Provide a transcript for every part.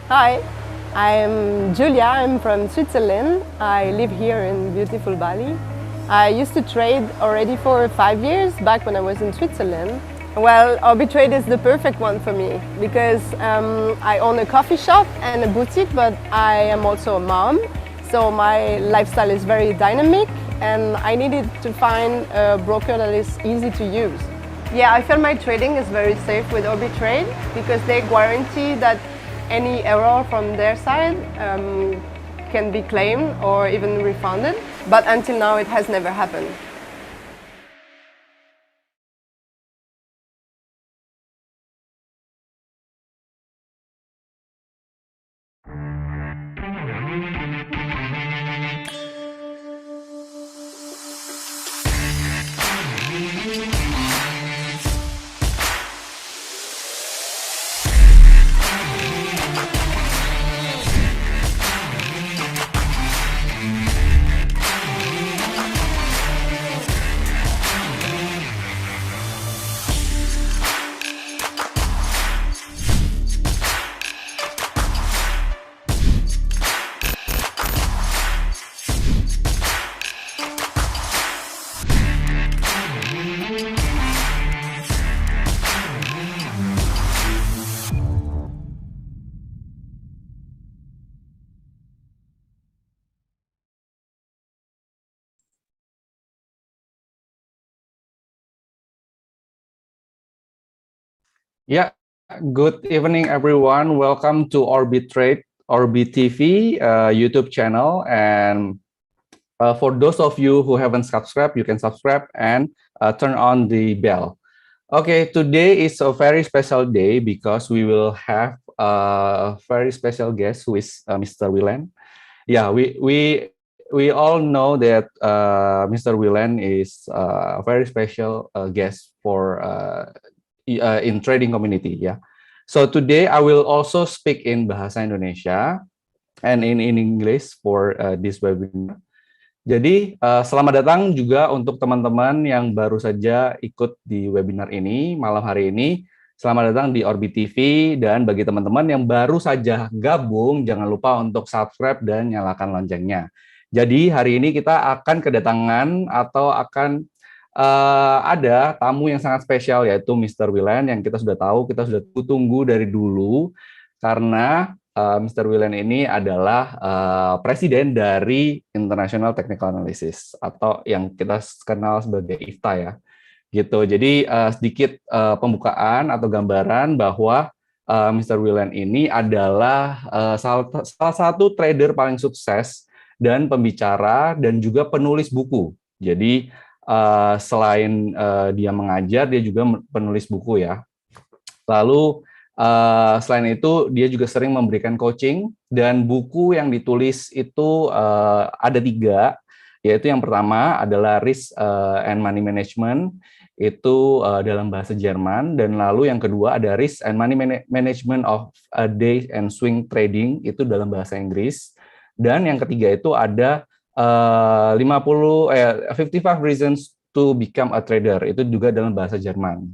Hi, I'm Julia. I'm from Switzerland. I live here in beautiful Bali. I used to trade already for 5 years back when I was in Switzerland. Well, Orbi trade is the perfect one for me because I own a coffee shop and a boutique, but I am also a mom. So my lifestyle is very dynamic and I needed to find a broker that is easy to use. Yeah, I feel my trading is very safe with Orbi Trade because they guarantee that any error from their side can be claimed or even refunded. But until now, it has never happened. Yeah, good evening, everyone. Welcome to Orbi Trade, Orbi TV YouTube channel. And for those of you who haven't subscribed, you can subscribe and turn on the bell. Okay, today is a very special day because we will have a very special guest who is Mr. Wieland. Yeah, we all know that Mr. Wieland is a very special guest for in trading community. Yeah. So today I will also speak in bahasa Indonesia and in English for this webinar. Jadi selamat datang juga untuk teman-teman yang baru saja ikut di webinar ini malam hari ini. Selamat datang di Orbi TV, dan bagi teman-teman yang baru saja gabung, jangan lupa untuk subscribe dan nyalakan loncengnya. Jadi hari ini kita akan kedatangan atau akan ada tamu yang sangat spesial, yaitu Mr. Wieland, yang kita sudah tahu, kita sudah tunggu dari dulu, karena Mr. Wieland ini adalah presiden dari International Technical Analysis, atau yang kita kenal sebagai IFTA ya. Gitu. Jadi sedikit pembukaan atau gambaran bahwa Mr. Wieland ini adalah salah satu trader paling sukses dan pembicara dan juga penulis buku. Jadi selain dia mengajar, dia juga penulis buku ya. Lalu selain itu dia juga sering memberikan coaching, dan buku yang ditulis itu ada 3, yaitu yang pertama adalah Risk and Money Management, itu dalam bahasa Jerman, dan lalu yang kedua ada Risk and Money Management of Day and Swing Trading, itu dalam bahasa Inggris, dan yang ketiga itu ada 55 Reasons to Become a Trader, itu juga dalam bahasa Jerman,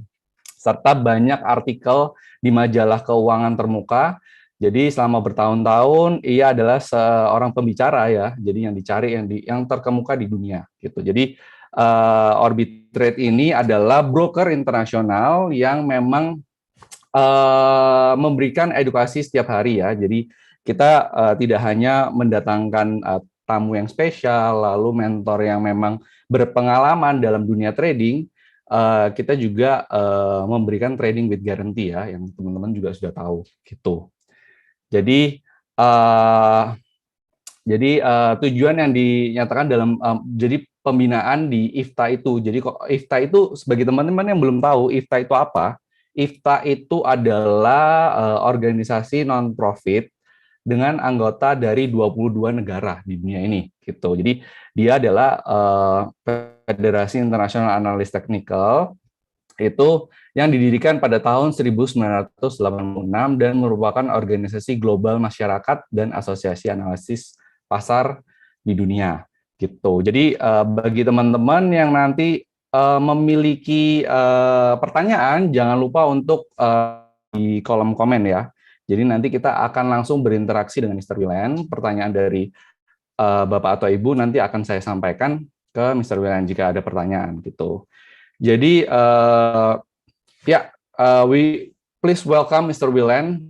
serta banyak artikel di majalah keuangan termuka. Jadi selama bertahun-tahun ia adalah seorang pembicara ya, jadi yang dicari yang terkemuka di dunia gitu. Jadi Orbi Trade ini adalah broker internasional yang memang memberikan edukasi setiap hari ya. Jadi kita tidak hanya mendatangkan tamu yang spesial, lalu mentor yang memang berpengalaman dalam dunia trading, kita juga memberikan trading with guarantee ya, yang teman-teman juga sudah tahu gitu. Jadi tujuan yang dinyatakan dalam jadi pembinaan di IFTA itu. Jadi IFTA itu, sebagai teman-teman yang belum tahu IFTA itu apa, IFTA itu adalah organisasi non-profit dengan anggota dari 22 negara di dunia ini gitu. Jadi dia adalah Federasi Internasional Analis Teknikal, itu yang didirikan pada tahun 1986 dan merupakan organisasi global masyarakat dan asosiasi analisis pasar di dunia gitu. Jadi bagi teman-teman yang nanti memiliki pertanyaan, jangan lupa untuk di kolom komen ya. Jadi nanti kita akan langsung berinteraksi dengan Mr. Wieland. Pertanyaan dari Bapak atau Ibu nanti akan saya sampaikan ke Mr. Wieland jika ada pertanyaan gitu. Jadi we please welcome Mr. Wieland.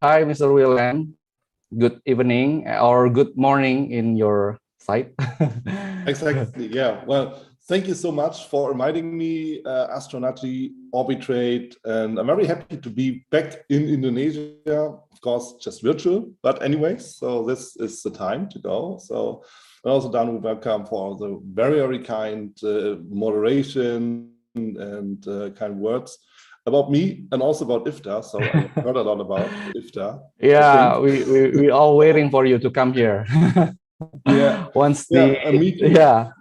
Hi, Mr. Wieland. Good evening or good morning in your side. Exactly. Yeah. Well, thank you so much for inviting me, Astronati, Orbi Trade, and I'm very happy to be back in Indonesia. Of course, just virtual, but anyways, so this is the time to go. So, and also Danu, welcome for the very, very kind moderation and kind words about me and also about IFTA. So I heard a lot about IFTA. Yeah, we all waiting for you to come here. Yeah. Once me too. Yeah.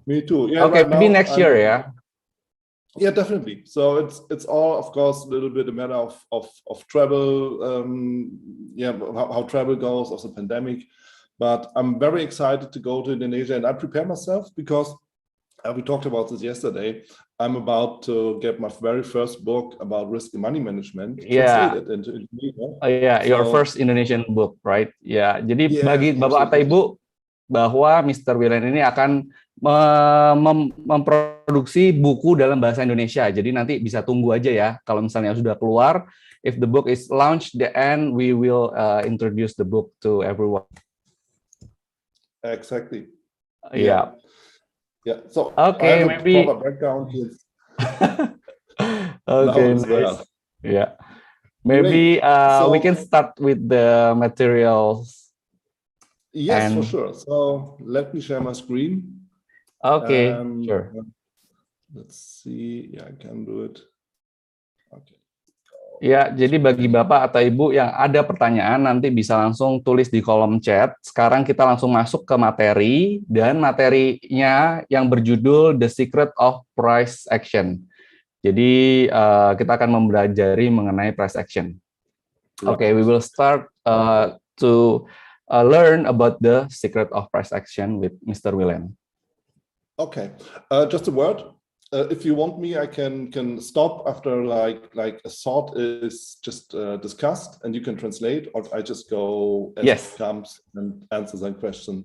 Me too. Yeah. Okay, right maybe now, next year, yeah. Yeah, definitely. So it's all, of course, a little bit a matter of travel. How travel goes of the pandemic. But I'm very excited to go to Indonesia, and I prepare myself because we talked about this yesterday. I'm about to get my very first book about risk and money management translated into Indonesia. Your first Indonesian book, right? Ya, jadi Yes, bagi Bapak atau Ibu bahwa Mr. Wieland ini akan memproduksi buku dalam bahasa Indonesia. Jadi nanti bisa tunggu aja ya. Kalau misalnya sudah keluar, if the book is launched, then we will introduce the book to everyone. Exactly. Yeah. Yeah, so okay, I have maybe a proper background with okay, nice. Well. Yeah, maybe we can start with the materials. Yes, for sure. So let me share my screen. Okay, sure. Let's see. Yeah, I can do it. Okay. Ya, jadi bagi Bapak atau Ibu yang ada pertanyaan nanti bisa langsung tulis di kolom chat. Sekarang kita langsung masuk ke materi, dan materinya yang berjudul The Secret of Price Action. Jadi kita akan mempelajari mengenai price action. Okay, we will start to learn about the secret of price action with Mr. Wieland. Okay, just a word. If you want me, I can stop after like a thought is just discussed, and you can translate, or I just go as it comes and answer that question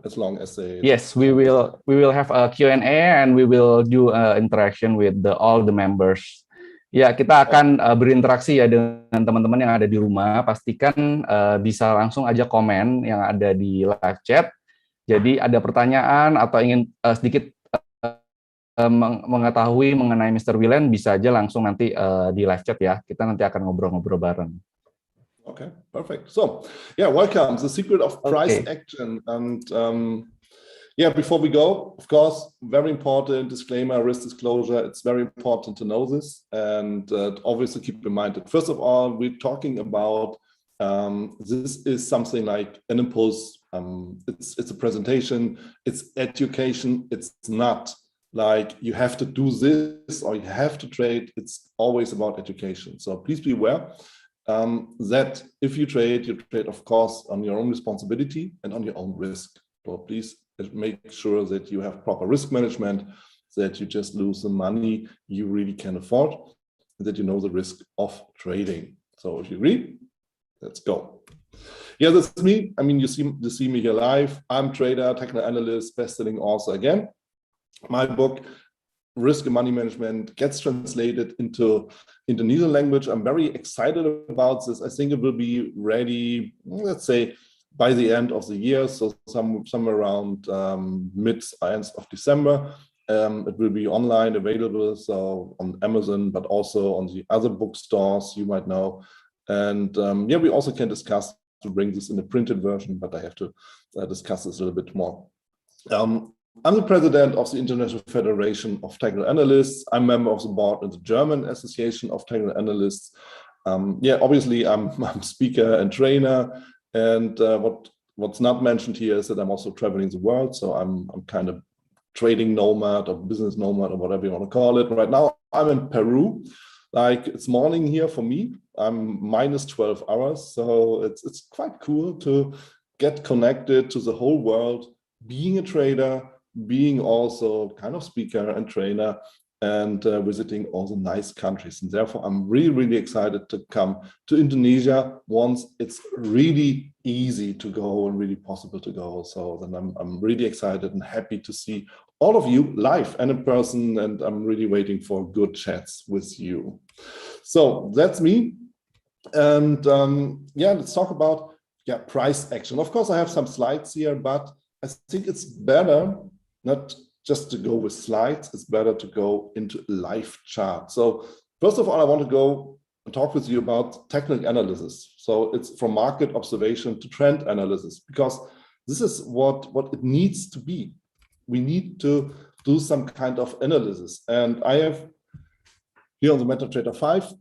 as long as they. Yes, we will have a Q&A and we will do interaction with all the members. Ya, kita akan berinteraksi ya dengan teman-teman yang ada di rumah. Pastikan bisa langsung aja komen yang ada di live chat. Jadi ada pertanyaan atau ingin sedikit mengetahui mengenai Mr. Wieland, bisa aja langsung nanti di live chat ya. Kita nanti akan ngobrol-ngobrol bareng. Okay, perfect. So, yeah, welcome. The secret of price action. And before we go, of course, very important disclaimer, risk disclosure. It's very important to know this, and obviously keep in mind that first of all, we're talking about this is something like an impulse. It's a presentation. It's education. It's not like you have to do this or you have to trade. It's always about education. So please be aware that if you trade, of course, on your own responsibility and on your own risk. So please make sure that you have proper risk management, that you just lose the money you really can afford, and that you know the risk of trading. So if you agree, let's go. Yeah, that's me. I mean, you see me here live. I'm trader, technical analyst, best-selling author again. My book, Risk and Money Management, gets translated into Indonesian language. I'm very excited about this. I think it will be ready, let's say, by the end of the year, so somewhere around mid-end of December. It will be online available, so on Amazon, but also on the other bookstores you might know. And we also can discuss to bring this in a printed version, but I have to discuss this a little bit more. I'm the president of the International Federation of Technical Analysts. I'm a member of the board of the German Association of Technical Analysts. Obviously, I'm a speaker and trainer. And what's not mentioned here is that I'm also traveling the world. So I'm kind of trading nomad or business nomad or whatever you want to call it. Right now, I'm in Peru. Like, it's morning here for me. I'm minus 12 hours. So it's quite cool to get connected to the whole world, being a trader, being also kind of speaker and trainer, and visiting all the nice countries. And therefore, I'm really, really excited to come to Indonesia once it's really easy to go and really possible to go. So then I'm really excited and happy to see all of you live and in person, and I'm really waiting for good chats with you. So that's me. And yeah, let's talk about price action. Of course, I have some slides here, but I think it's better not just to go with slides, it's better to go into a live chart. So first of all, I want to go and talk with you about technical analysis. So it's from market observation to trend analysis, because this is what it needs to be. We need to do some kind of analysis. And I have here on the MetaTrader 5,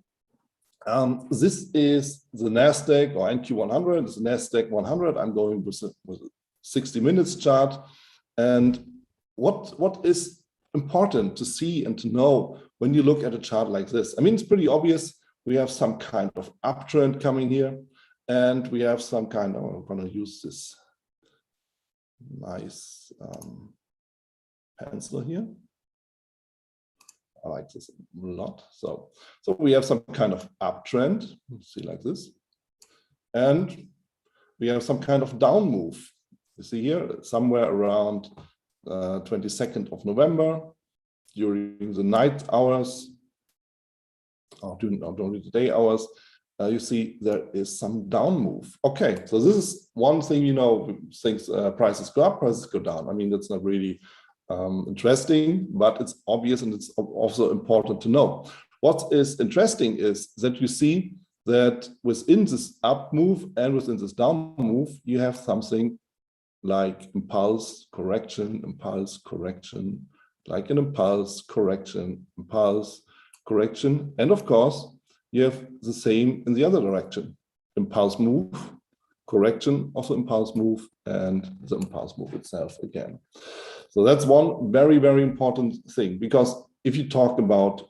this is the NASDAQ or NQ100, it's the NASDAQ 100. I'm going with a 60 minutes chart. And what is important to see and to know when you look at a chart like this? I mean, it's pretty obvious. We have some kind of uptrend coming here, and we have some kind of, I'm going to use this nice pencil here. I like this a lot. So we have some kind of uptrend, see like this, and we have some kind of down move. You see here, somewhere around 22nd of November, during the night hours, or during the day hours, you see there is some down move. Okay, so this is one thing, you know, things prices go up, prices go down. I mean, that's not really interesting, but it's obvious, and it's also important to know. What is interesting is that you see that within this up move and within this down move, you have something like impulse, correction, like an impulse, correction, and of course, you have the same in the other direction. Impulse move, correction of the impulse move, and the impulse move itself again. So that's one very, very important thing, because if you talk about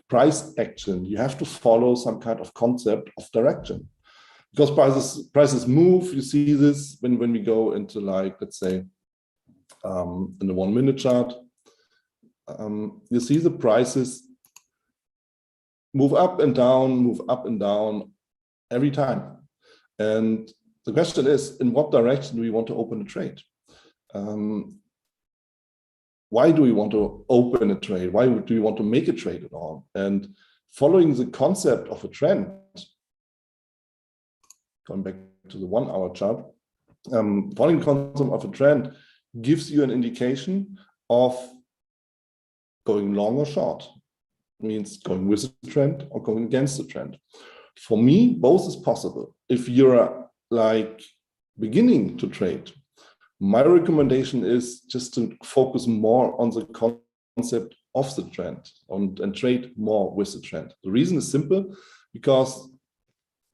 price action, you have to follow some kind of concept of direction. Because prices move, you see this when we go into, like, let's say, in the 1 minute chart, you see the prices move up and down every time. And the question is, in what direction do we want to open a trade? Why do we want to open a trade? Why do we want to make a trade at all? And following the concept of a trend, going back to the 1 hour chart, following the concept of a trend gives you an indication of going long or short. It means going with the trend or going against the trend. For me, both is possible. If you're like beginning to trade, my recommendation is just to focus more on the concept of the trend and trade more with the trend. The reason is simple, because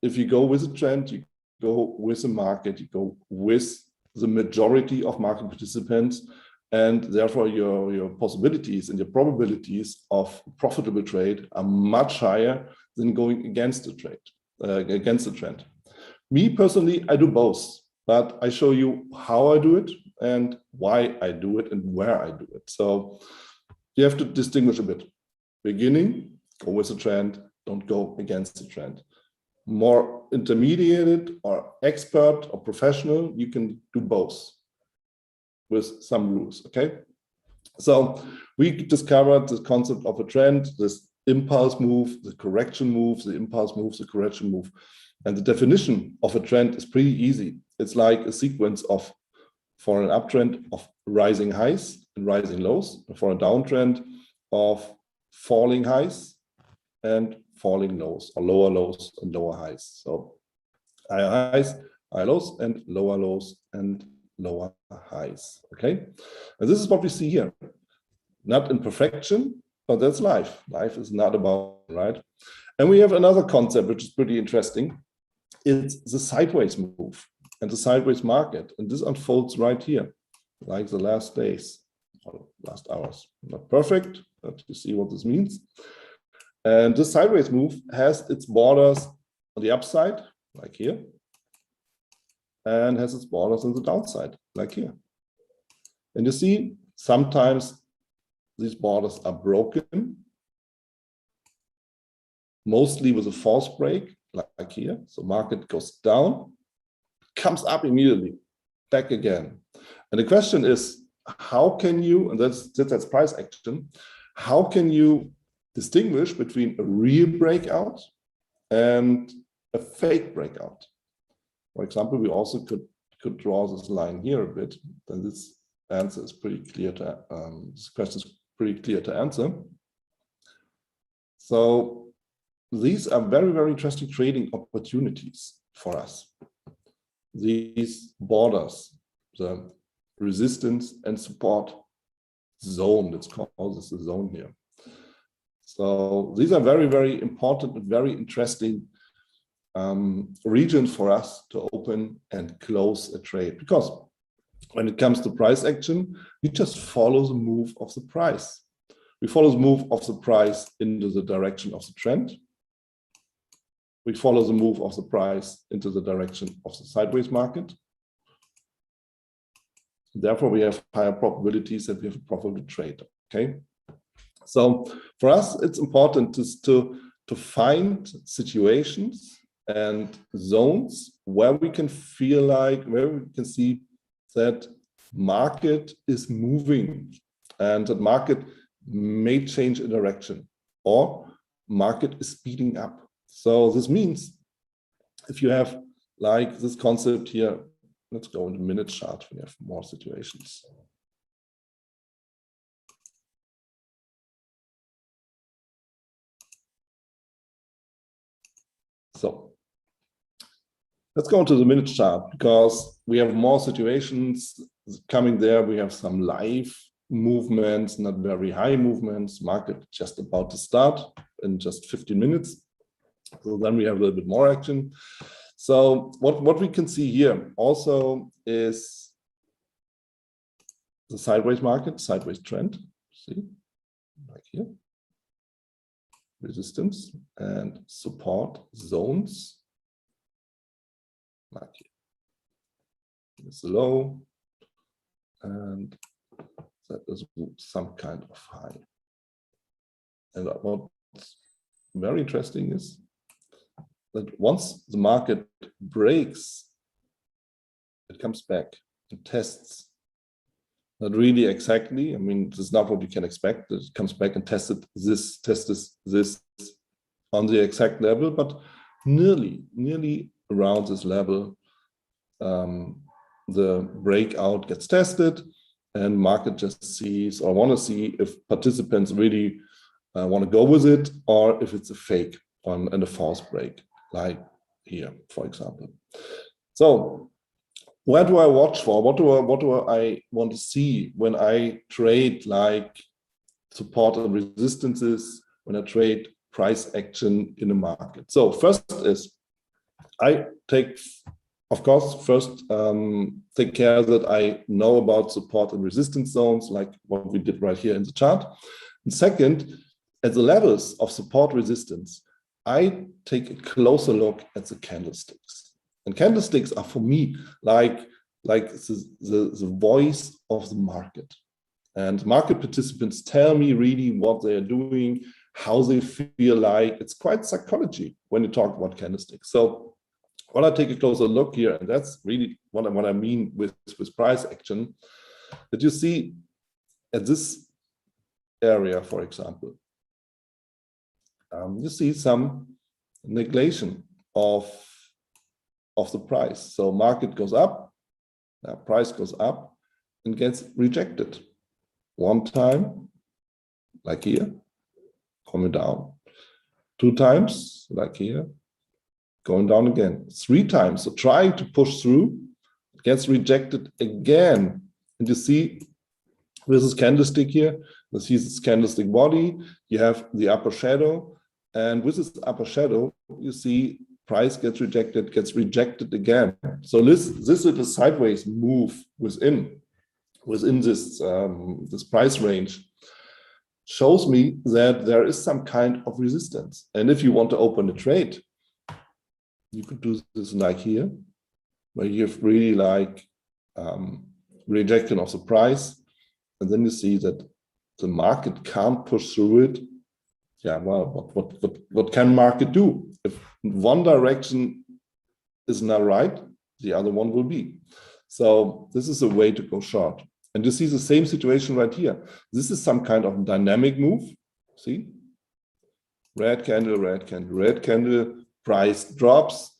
if you go with the trend, you go with the market, you go with the majority of market participants, and therefore your possibilities and your probabilities of profitable trade are much higher than going against the trade, against the trend. Me personally, I do both, but I show you how I do it and why I do it and where I do it. So you have to distinguish a bit. Beginning, go with the trend, don't go against the trend. More intermediate or expert or professional, you can do both with some rules, okay? So we discovered the concept of a trend, this impulse move, the correction move, the impulse move, the correction move. And the definition of a trend is pretty easy. It's like a sequence of, for an uptrend, of rising highs and rising lows, for a downtrend of falling highs and falling lows, or lower lows and lower highs. So higher highs, higher lows, and lower highs, okay? And this is what we see here. Not in perfection, but that's life. Life is not about, right? And we have another concept, which is pretty interesting. It's the sideways move and the sideways market. And this unfolds right here, like the last days, or last hours. Not perfect, but you see what this means. And the sideways move has its borders on the upside, like here, and has its borders on the downside, like here. And you see, sometimes these borders are broken, mostly with a false break, like here. So market goes down, comes up immediately, back again. And the question is, how can you, and that's price action, how can you distinguish between a real breakout and a fake breakout? For example, we also could draw this line here a bit, then this answer is pretty clear to, this question is pretty clear to answer. So these are very, very interesting trading opportunities for us. These borders, the resistance and support zone, let's call this a zone here. So these are very, very important and very interesting regions for us to open and close a trade, because when it comes to price action, we just follow the move of the price. We follow the move of the price into the direction of the trend. We follow the move of the price into the direction of the sideways market. Therefore, we have higher probabilities that we have a profitable trade. Okay. So for us, it's important to find situations and zones where we can feel like, where we can see that market is moving and that market may change a direction or market is speeding up. So this means if you have like this concept here, let's go in the minute chart, we have more situations. So let's go into the minute chart because we have more situations coming there. We have some live movements, not very high movements, market just about to start in just 15 minutes. So then we have a little bit more action. So what we can see here also is the sideways market, sideways trend, see, like here. Resistance and support zones, like here. It's low, and that is some kind of high. And what's very interesting is that once the market breaks, it comes back and tests. Not really exactly. I mean, this is not what you can expect. It comes back and tests this on the exact level, but nearly around this level. The breakout gets tested, and market just sees or want to see if participants really want to go with it or if it's a fake and a false break, like here, for example. So where do I watch for? What do I want to see when I trade like support and resistances, when I trade price action in the market? So first is I take, of course, first take care that I know about support and resistance zones, like what we did right here in the chart. And second, at the levels of support resistance, I take a closer look at the candlesticks. And candlesticks are for me like the voice of the market. And market participants tell me really what they are doing, how they feel like. It's quite psychology when you talk about candlesticks. So when I take a closer look here, and that's really what I mean with price action, that you see at this area, for example, you see some negation of the price. So market goes up, price goes up and gets rejected. One time, like here, coming down. Two times, like here, going down again. Three times, so trying to push through, gets rejected again. And you see with this candlestick here, you see this candlestick body, you have the upper shadow, and with this upper shadow, you see price gets rejected again. So this is a sideways move within this this price range. Shows me that there is some kind of resistance. And if you want to open a trade, you could do this like here, where you have really like rejection of the price, and then you see that the market can't push through it, yeah, well, what can market do? If one direction is not right, the other one will be. So this is a way to go short. And you see the same situation right here. This is some kind of dynamic move. See? Red candle, red candle, red candle, price drops.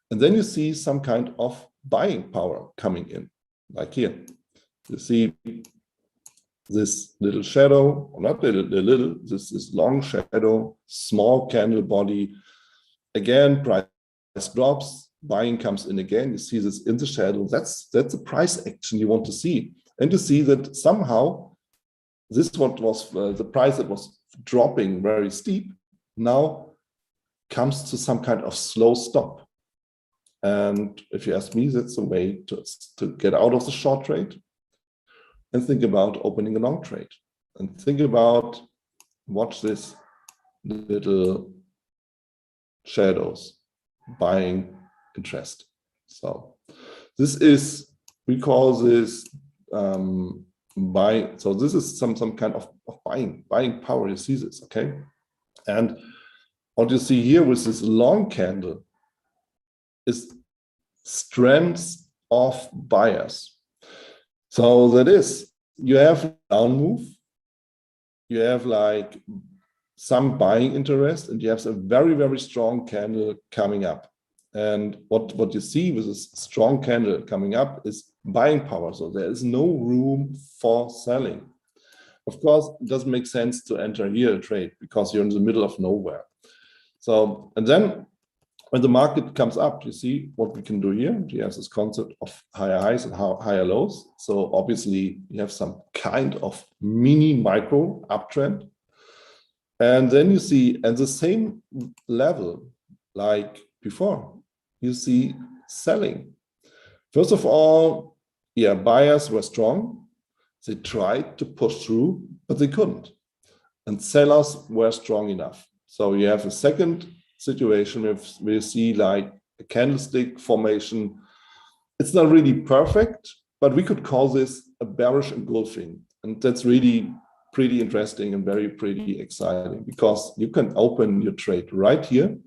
And then you see some kind of buying power coming in, like here. You see this little shadow, or not little, this is long shadow, small candle body. Again, price drops, buying comes in again. You see this in the shadow. That's the price action you want to see. And you see that somehow this what was the price that was dropping very steep now comes to some kind of slow stop. And if you ask me, that's a way to get out of the short trade and think about opening a long trade. And think about, watch this little shadows, buying interest. So this is, we call this buy. So this is some kind of buying power. You see this, okay? And what you see here with this long candle is strengths of buyers. So that is, you have down move, you have like some buying interest, and you have a very, very strong candle coming up. And what you see with this strong candle coming up is buying power. So there is no room for selling. Of course, it doesn't make sense to enter here a trade because you're in the middle of nowhere. So, and then when the market comes up, you see what we can do here. You have this concept of higher highs and higher lows. So obviously you have some kind of mini micro uptrend. And then you see at the same level like before, you see selling. First of all, yeah, buyers were strong. They tried to push through, but they couldn't. And sellers were strong enough. So you have a second situation where we see like a candlestick formation. It's not really perfect, but we could call this a bearish engulfing. And that's really pretty interesting and pretty exciting, because you can open your trade right here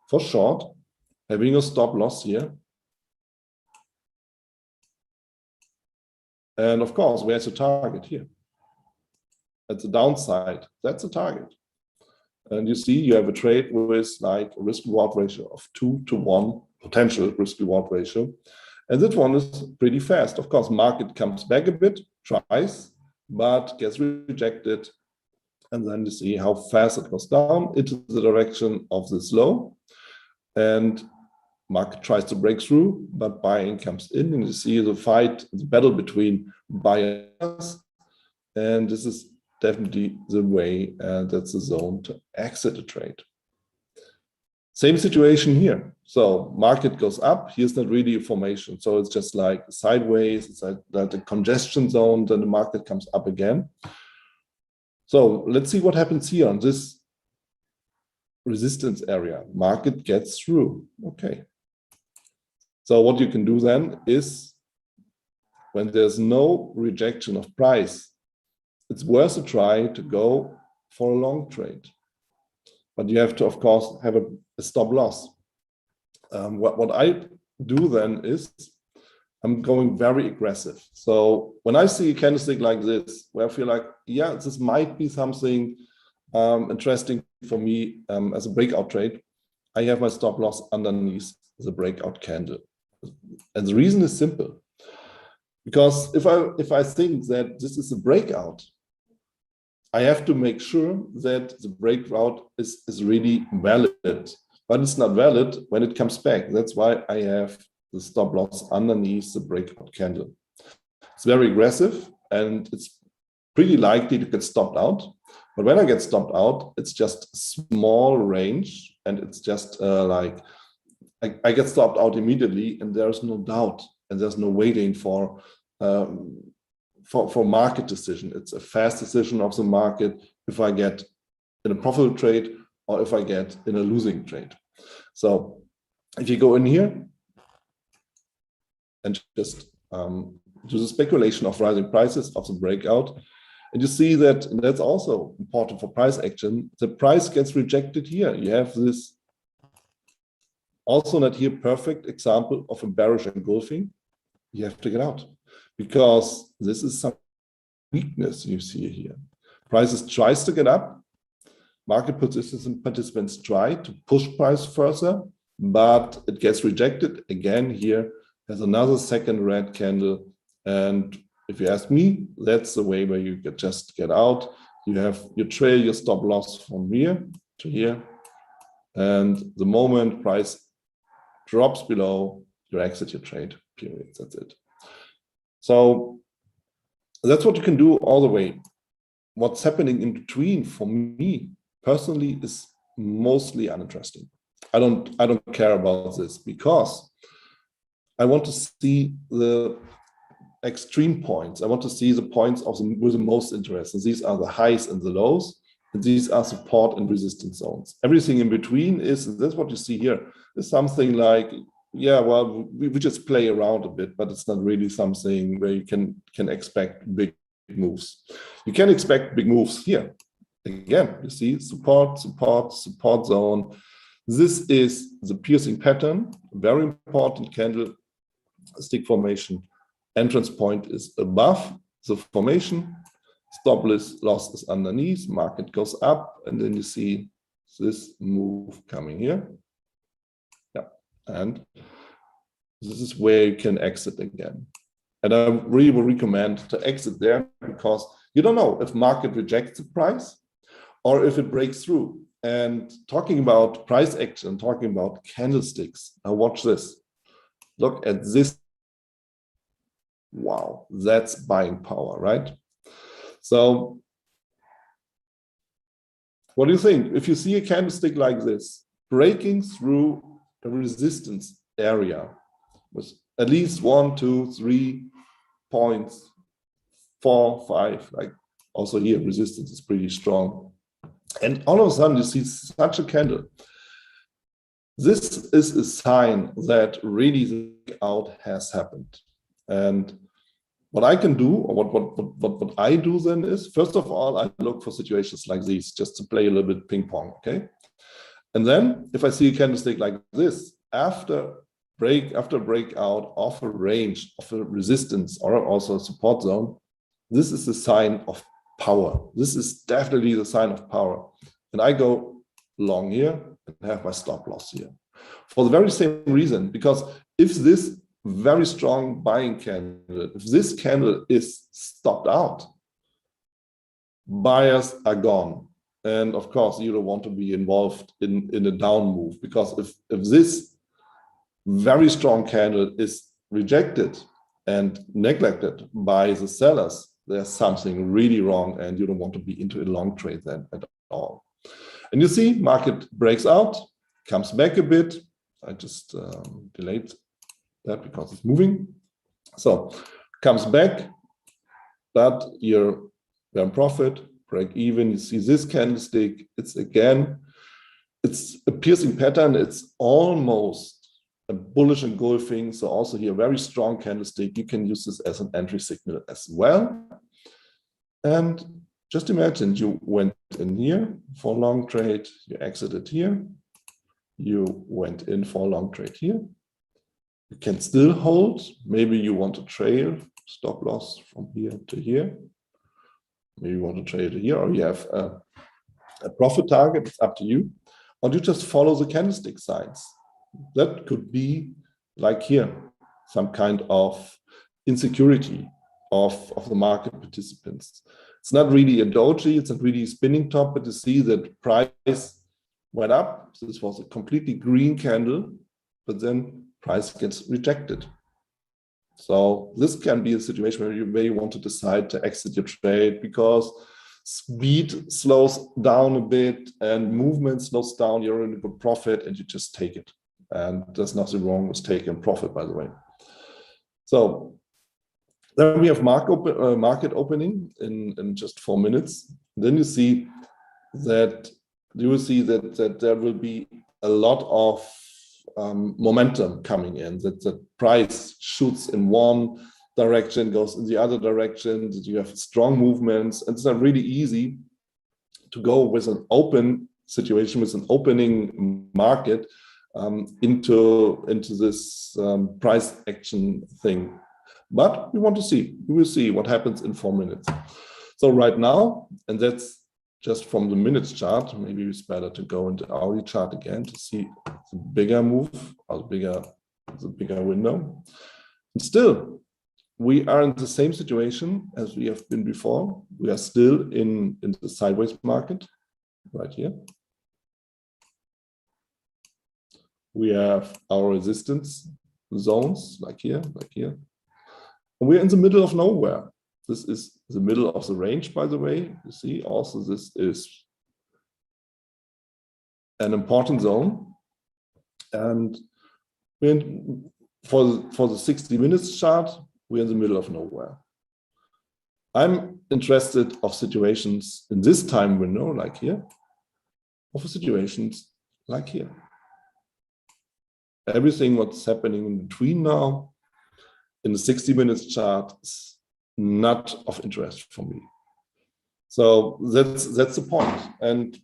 for short, having a stop loss here. And of course, where's the target here? At the downside, that's a target. And you see, you have a trade with like a risk-reward ratio of 2 to 1, potential risk-reward ratio. And that one is pretty fast. Of course, market comes back a bit, tries, but gets rejected. And then you see how fast it goes down into the direction of this low. And market tries to break through, but buying comes in, and you see the fight, the battle between buyers. And this is definitely the way, that's the zone to exit a trade. Same situation here. So market goes up. Here's not really a formation. So it's just like sideways. It's like the congestion zone. Then the market comes up again. So let's see what happens here on this resistance area. Market gets through. Okay. So what you can do then is, when there's no rejection of price, it's worth a try to go for a long trade. But you have to, of course, have a stop loss. What I do then is I'm going very aggressive. So when I see a candlestick like this, where I feel like, yeah, this might be something interesting for me as a breakout trade, I have my stop loss underneath the breakout candle. And the reason is simple. Because if I think that this is a breakout, I have to make sure that the breakout is really valid, but it's not valid when it comes back. That's why I have the stop loss underneath the breakout candle. It's very aggressive, and it's pretty likely to get stopped out. But when I get stopped out, it's just a small range, and it's just like I get stopped out immediately, and there's no doubt, and there's no waiting for market decision. It's a fast decision of the market if I get in a profitable trade or if I get in a losing trade. So if you go in here and just do the speculation of rising prices of the breakout, And you see that, and that's also important for price action, the price gets rejected here. You have this also not here perfect example of a bearish engulfing. You have to get out because this is some weakness you see here. Prices tries to get up. Market participants try to push price further, but it gets rejected. Again, here there's another second red candle. And if you ask me, that's the way where you can just get out. You have your trail, your stop loss from here to here. And the moment price drops below, you exit your trade, period. That's it. So that's what you can do all the way. What's happening in between for me personally is mostly uninteresting. I don't care about this because I want to see the extreme points. I want to see the points with the most interest. And these are the highs and the lows. And these are support and resistance zones. Everything in between is, that's what you see here, is something like, yeah, well, we just play around a bit, but it's not really something where you can expect big moves. You can expect big moves here. Again, you see support, support, support zone. This is the piercing pattern, very important candlestick formation. Entrance point is above the formation. Stop loss is underneath. Market goes up, and then you see this move coming here. Yeah, and this is where you can exit again. And I really would recommend to exit there because you don't know if market rejects the price or if it breaks through. And talking about price action, talking about candlesticks, now watch this. Look at this. Wow, that's buying power, right? So what do you think? If you see a candlestick like this, breaking through a resistance area with at least 1, 2, 3 points, 4, 5, like also here, resistance is pretty strong. And all of a sudden you see such a candle. This is a sign that really the breakout has happened. And what I can do, or what I do then is, first of all, I look for situations like these, just to play a little bit ping pong, okay? And then if I see a candlestick like this, after breakout of a range, of a resistance, or also a support zone, this is a sign of power. This is definitely the sign of power. And I go long here and have my stop loss here. For the very same reason, because if this very strong buying candle, if this candle is stopped out, buyers are gone. And of course, you don't want to be involved in a down move, because if this very strong candle is rejected and neglected by the sellers, there's something really wrong and you don't want to be into a long trade then at all. And you see, market breaks out, comes back a bit. I just delayed that because it's moving. So comes back, but you're in profit, break even. You see this candlestick, it's a piercing pattern. It's almost a bullish engulfing. So also here, very strong candlestick. You can use this as an entry signal as well. And just imagine you went in here for a long trade, you exited here, you went in for a long trade here. You can still hold. Maybe you want to trail, stop loss from here to here. Maybe you want to trail to here, or you have a profit target. It's up to you. Or you just follow the candlestick signs. That could be like here, some kind of insecurity of the market participants. It's not really a doji, it's not really a spinning top, but you see that price went up. So this was a completely green candle, but then price gets rejected. So this can be a situation where you may want to decide to exit your trade because speed slows down a bit and movement slows down. You're in a good profit and you just take it. And there's nothing wrong with taking profit, by the way. So then we have market opening in just 4 minutes. Then you see that there will be a lot of momentum coming in, that the price shoots in one direction, goes in the other direction, that you have strong movements, and it's not really easy to go with an open situation, with an opening market into this price action thing. But we want to see, we will see what happens in 4 minutes. So right now, and that's just from the minutes chart, maybe it's better to go into hourly chart again to see the bigger move, or the bigger window. And still, we are in the same situation as we have been before. We are still in the sideways market, right here. We have our resistance zones, like here, like here. And we're in the middle of nowhere. This is the middle of the range, by the way. You see, also this is an important zone. And for the 60 minutes chart, we're in the middle of nowhere. I'm interested of situations in this time window, like here, of situations like here. Everything what's happening in between now, in the 60 minutes chart, is not of interest for me. So that's the point. And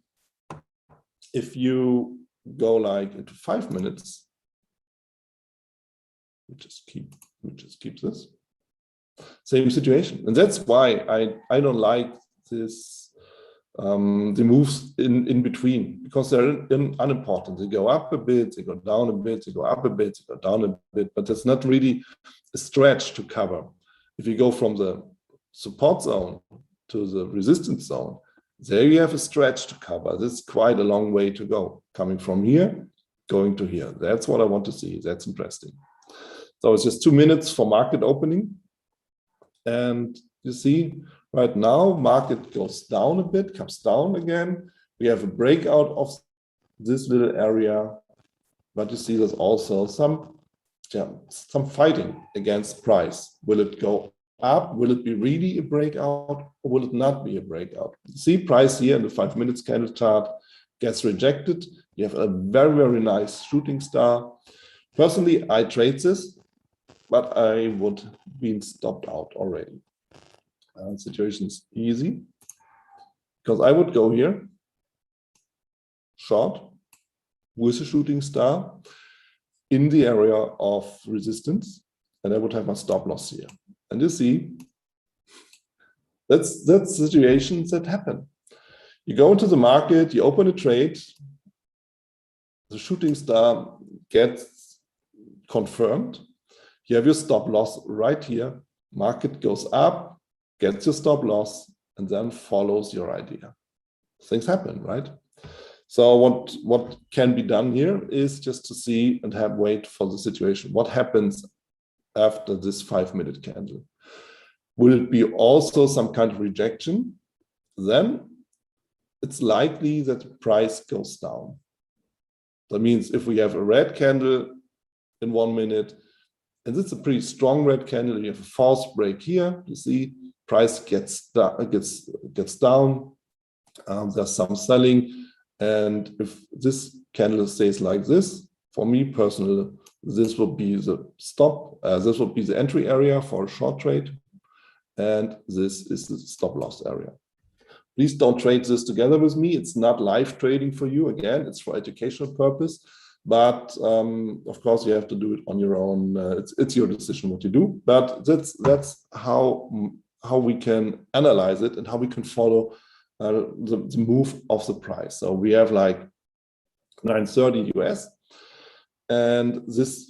if you go like into 5 minutes, we just keep this same situation. And that's why I don't like this the moves in between, because they're unimportant. They go up a bit, they go down a bit, they go up a bit, they go down a bit, but it's not really a stretch to cover. If you go from the support zone to the resistance zone, there you have a stretch to cover. That's quite a long way to go, coming from here, going to here. That's what I want to see. That's interesting. So it's just 2 minutes for market opening. And you see, right now, market goes down a bit, comes down again. We have a breakout of this little area, but you see there's also some fighting against price. Will it go up? Will it be really a breakout, or will it not be a breakout? You see price here in the 5 minutes candle chart gets rejected. You have a very, very nice shooting star. Personally, I trade this, but I would been stopped out already. Situation is easy, because I would go here, short, with a shooting star in the area of resistance, and I would have my stop loss here. And you see, that's situations that happen. You go into the market, you open a trade, the shooting star gets confirmed. You have your stop loss right here. Market goes up, gets your stop loss, and then follows your idea. Things happen, right? So what can be done here is just to see and wait for the situation. What happens after this 5 minute candle? Will it be also some kind of rejection? Then it's likely that the price goes down. That means if we have a red candle in 1 minute, and it's a pretty strong red candle, you have a false break here, you see, price gets down, there's some selling, and if this candle stays like this, for me personally, this will be the stop, this will be the entry area for a short trade, and this is the stop loss area. Please don't trade this together with me. It's not live trading for you. Again, it's for educational purpose. But of course, you have to do it on your own. It's your decision what you do. But that's how we can analyze it and how we can follow the move of the price. So we have like 930 US, and this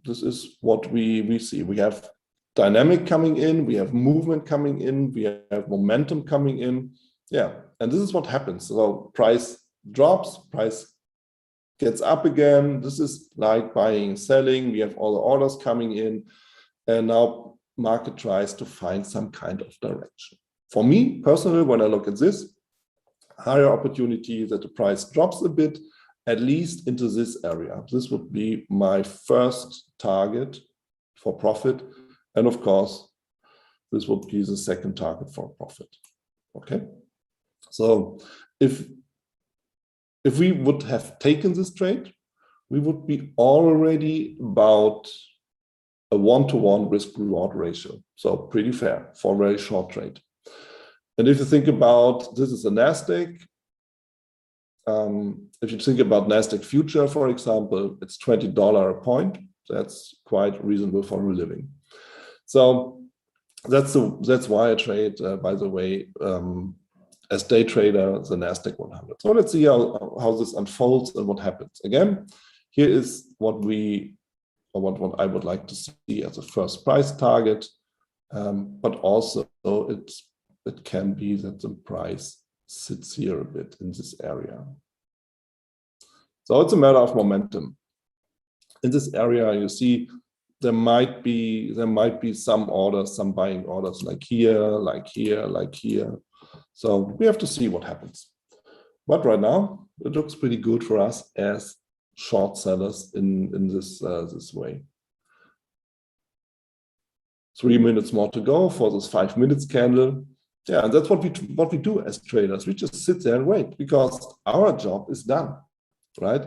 is what we see. We have dynamic coming in, we have movement coming in, we have momentum coming in. Yeah, and this is what happens. So price drops, price gets up again. This is like buying and selling. We have all the orders coming in, and now market tries to find some kind of direction. For me personally, when I look at this, higher opportunity that the price drops a bit, at least into this area. This would be my first target for profit. And of course, this would be the second target for profit. Okay. So if we would have taken this trade, we would be already about a 1-to-1 risk-reward ratio. So pretty fair for a very short trade. And if you think about, this is a NASDAQ. If you think about NASDAQ future, for example, it's $20 a point. That's quite reasonable for a living. So that's why I trade, by the way, as day trader, the NASDAQ 100. So let's see how this unfolds and what happens. Again, here is what I would like to see as a first price target, but also it can be that the price sits here a bit in this area. So it's a matter of momentum. In this area, you see there might be some orders, some buying orders like here, like here, like here. So we have to see what happens. But right now, it looks pretty good for us as short sellers in this way. 3 minutes more to go for this 5 minutes candle. Yeah, and that's what we do as traders. We just sit there and wait because our job is done, right?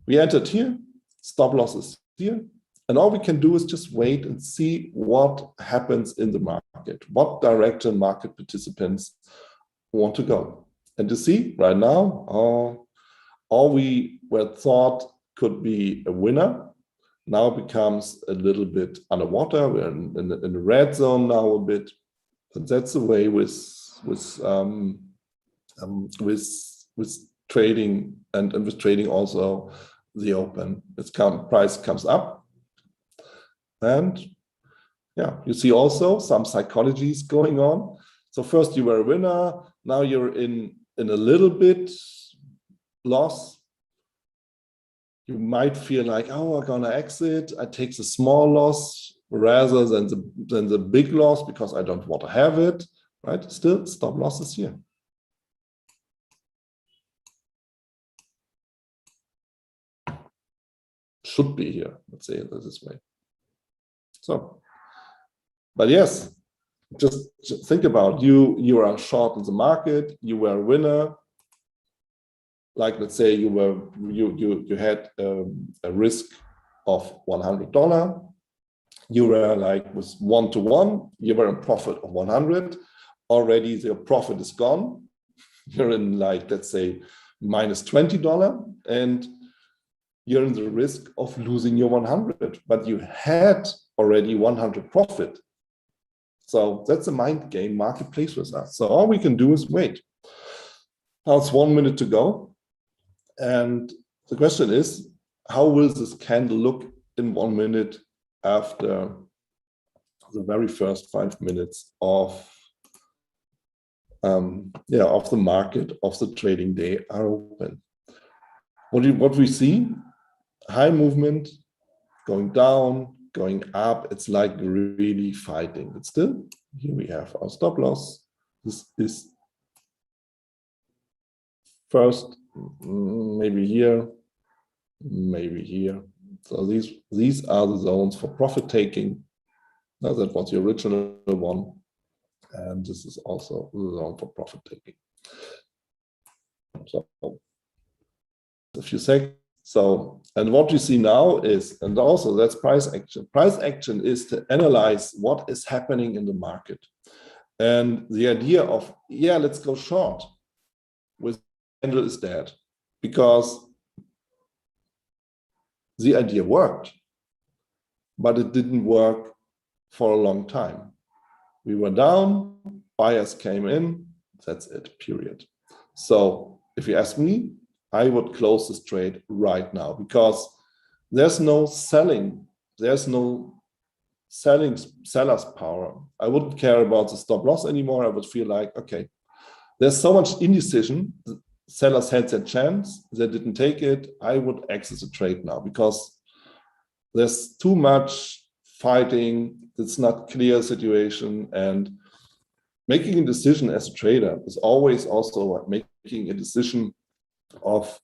We entered here, stop losses here, and all we can do is just wait and see what happens in the market, what direction market participants want to go. And you see right now, all we were thought could be a winner now becomes a little bit underwater. We're in the red zone now a bit. But that's the way with trading and with trading also the open. Price comes up, and yeah, you see also some psychologies going on. So first you were a winner, now you're in a little bit loss. You might feel like, oh, I'm gonna exit. I take the small loss rather than the big loss because I don't want to have it, right? Still, stop losses here. Should be here, let's say it this way. So, but yes, just think about you are short in the market, you were a winner. Like let's say you had a risk of $100. You were like with 1-to-1, you were in profit of 100. Already the profit is gone. You're in like, let's say, minus $20, and you're in the risk of losing your 100, but you had already 100 profit. So that's a mind game marketplace with us. So all we can do is wait. Now it's 1 minute to go. And the question is, how will this candle look in 1 minute after the very first 5 minutes of the market, of the trading day are open? What we see, high movement, going down, going up. It's like really fighting. But still, here we have our stop loss. This is first, maybe here, maybe here. So these are the zones for profit taking. Now that was the original one, and this is also the zone for profit taking. So a few seconds. So, and what you see now is, and also that's price action. Price action is to analyze what is happening in the market. And the idea of, yeah, let's go short with candle is dead, because the idea worked, but it didn't work for a long time. We were down, buyers came in, that's it, period. So if you ask me, I would close this trade right now, because there's no selling, there's no seller's power. I wouldn't care about the stop loss anymore. I would feel like, okay, there's so much indecision. Sellers had their chance, they didn't take it. I would exit the trade now, because there's too much fighting. It's not clear situation, and making a decision as a trader is always also making a decision of,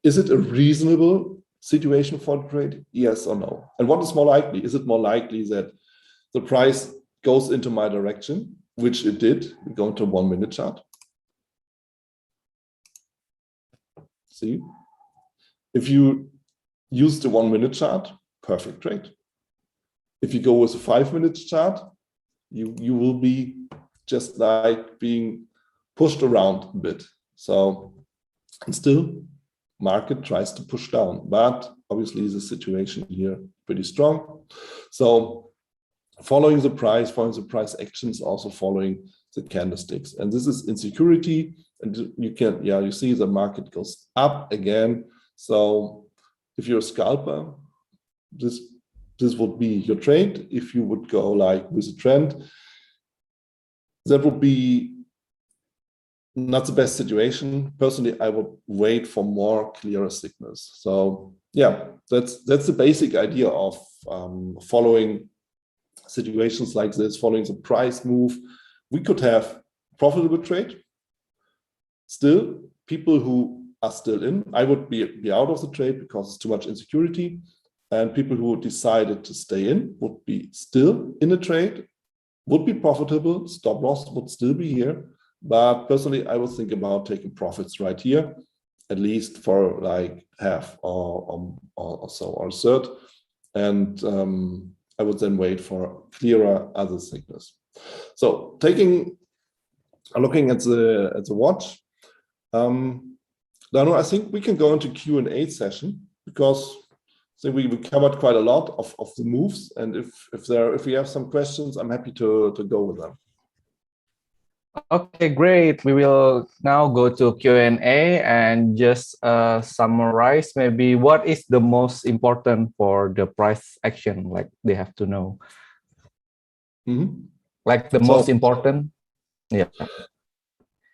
is it a reasonable situation for the trade? Yes or no? And what is more likely? Is it more likely that the price goes into my direction, which it did? We go into 1 minute chart. See, if you use the 1 minute chart, perfect trade. If you go with a 5-minute chart, you will be just like being pushed around a bit. So, and still, market tries to push down, but obviously the situation here pretty strong. So following the price actions, also following the candlesticks. And this is insecurity. And you can, you see the market goes up again. So if you're a scalper, this would be your trade. If you would go like with a trend, that would be not the best situation. Personally, I would wait for more clearer signals. So yeah, that's the basic idea of following situations like this, following the price move. We could have profitable trade. Still, people who are still in, I would be out of the trade because it's too much insecurity. And people who decided to stay in would be still in a trade, would be profitable, stop loss would still be here. But personally, I would think about taking profits right here, at least for like half or so, or a third. And I would then wait for clearer other signals. So looking at the watch, Dano, I think we can go into Q&A session, because I think we covered quite a lot of the moves. And if we have some questions, I'm happy to go with them. Okay, great. We will now go to Q&A and just summarize maybe what is the most important for the price action, like they have to know. Like the most important, yeah.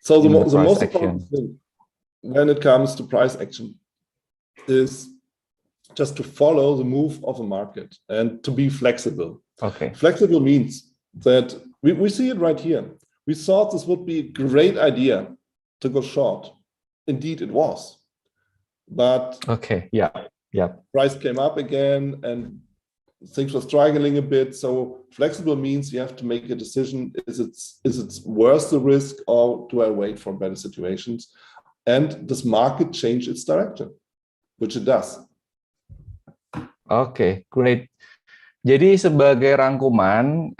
So the most important thing when it comes to price action is just to follow the move of the market and to be flexible. Okay. Flexible means that we see it right here. We thought this would be a great idea to go short. Indeed, it was. But okay, yeah. Price came up again and things were struggling a bit. So flexible means you have to make a decision. Is it worth the risk, or do I wait for better situations? And does market change its direction? Which it does. Okay, great. Jadi sebagai rangkuman,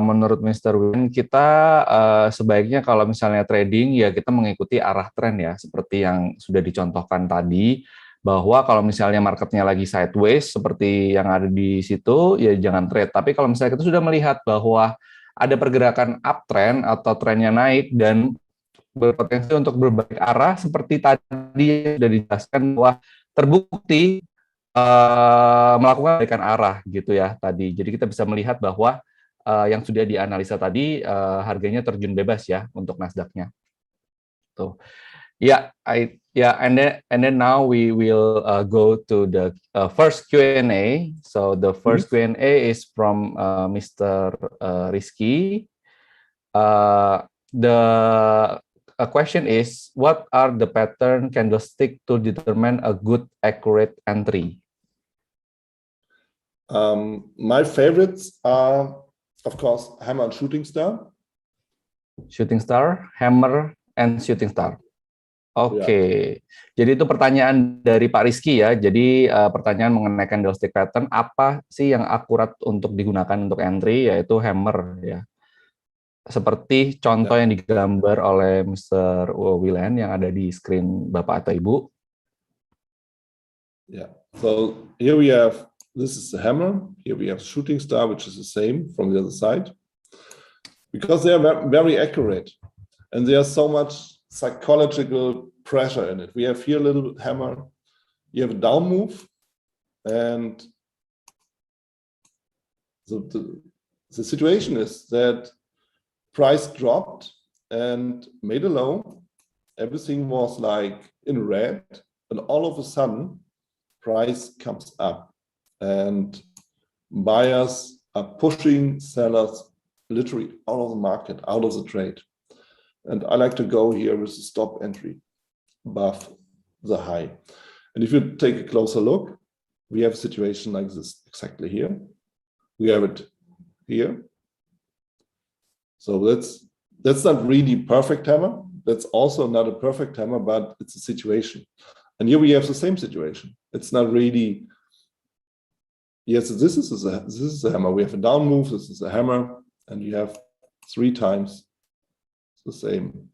menurut Mr. Wieland, kita sebaiknya kalau misalnya trading, ya kita mengikuti arah tren ya, seperti yang sudah dicontohkan tadi, bahwa kalau misalnya marketnya lagi sideways, seperti yang ada di situ, ya jangan trade. Tapi kalau misalnya kita sudah melihat bahwa ada pergerakan uptrend atau trennya naik dan berpotensi untuk berbalik arah, seperti tadi sudah dijelaskan bahwa terbukti melakukan perbaikan arah gitu ya tadi. Jadi kita bisa melihat bahwa yang sudah dianalisa tadi harganya terjun bebas ya untuk Nasdaq-nya. Tuh. Yeah, and then now we will go to the first Q&A. So the first Q&A is from Mr. Rizky. The question is, what are the pattern candlestick to determine a good accurate entry? My favorites are, of course, hammer and shooting star. Shooting star, hammer, and shooting star. Oke, Jadi itu pertanyaan dari Pak Rizky ya. Jadi pertanyaan mengenai candlestick pattern, apa sih yang akurat untuk digunakan untuk entry, yaitu hammer ya. Seperti contoh yang digambar oleh Mr. Wieland yang ada di screen Bapak atau Ibu. Yeah, so here we have, this is the hammer. Here we have shooting star, which is the same from the other side. Because they are very accurate and there's so much psychological pressure in it. We have here a little hammer. You have a down move, and the situation is that price dropped and made a low. Everything was like in red, and all of a sudden price comes up and buyers are pushing sellers literally out of the market, out of the trade. And I like to go here with the stop entry above the high. And if you take a closer look, we have a situation like this exactly here. We have it here. So that's not really perfect hammer. That's also not a perfect hammer, but it's a situation. And here we have the same situation. It's not really Yes, this is a hammer. We have a down move. This is a hammer, and you have 3 times the same